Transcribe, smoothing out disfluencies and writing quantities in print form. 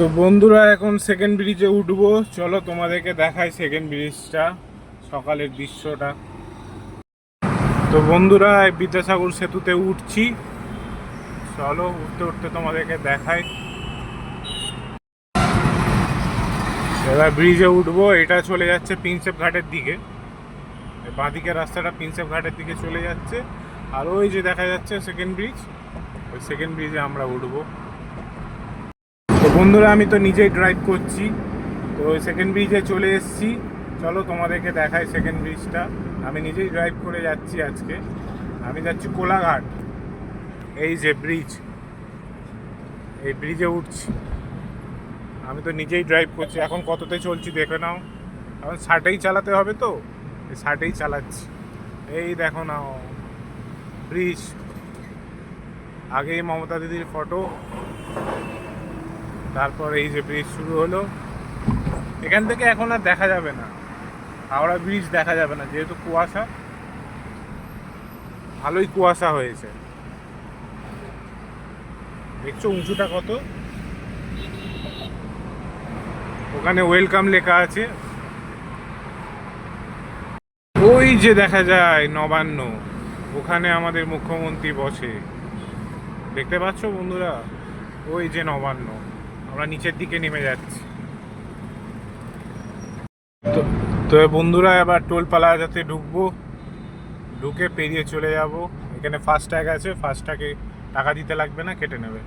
তো বন্ধুরা এখন সেকেন্ড ব্রিজে উঠবো, চলো তোমাদেরকে দেখাই সেকেন্ড ব্রিজটা, সকালের দৃশ্যটা। তো বন্ধুরা এই বিদ্যাসাগর সেতুতে উঠছি, চলো উঠতে উঠতে তোমাদেরকে দেখাই। এবার ব্রিজে উঠবো, এটা চলে যাচ্ছে প্রিন্সেপ ঘাটের দিকে, বাঁদিকের রাস্তাটা প্রিন্সেপ ঘাটের দিকে চলে যাচ্ছে। আর ওই যে দেখা যাচ্ছে সেকেন্ড ব্রিজ, ওই সেকেন্ড ব্রিজে আমরা উঠবো। তো বন্ধুরা আমি তো নিজেই ড্রাইভ করছি, তো ওই সেকেন্ড ব্রিজে চলে এসেছি, চলো তোমাদেরকে দেখাই সেকেন্ড ব্রিজটা। আমি নিজেই ড্রাইভ করে যাচ্ছি আজকে, আমি যাচ্ছি কোলাঘাট। এই যে ব্রিজ, এই ব্রিজে উঠছি, আমি তো নিজেই ড্রাইভ করছি। এখন কততে চলছি দেখে নাও, এখন 60-এই চালাতে হবে, তো এই 60-এই চালাচ্ছি। এই দেখো নাও ব্রিজ, আগেই মমতা দিদির ফটো, তারপর এই যে ব্রিজ শুরু হলো। এখান থেকে এখন আর দেখা যাবে না, হাওড়া ব্রিজ দেখা যাবে না, যেহেতু কুয়াশা, ভালোই কুয়াশা হয়েছে। দেখছো উঁচুটা কত, ওখানে ওয়েলকাম লেখা আছে। ওই যে দেখা যায় নবান্ন, ওখানে আমাদের মুখ্যমন্ত্রী বসে, দেখতে পাচ্ছ বন্ধুরা, ওই যে নবান্ন। আমরা নিচের দিকে নেমে যাচ্ছি। তো তো বন্ধুরা এবার টোল প্লাজাতে ঢুকবো, ঢুকে পেরিয়ে চলে যাব। এখানে ফাস্ট্যাগ আছে, ফাস্ট্যাগে টাকা দিতে লাগবে না, কেটে নেবে।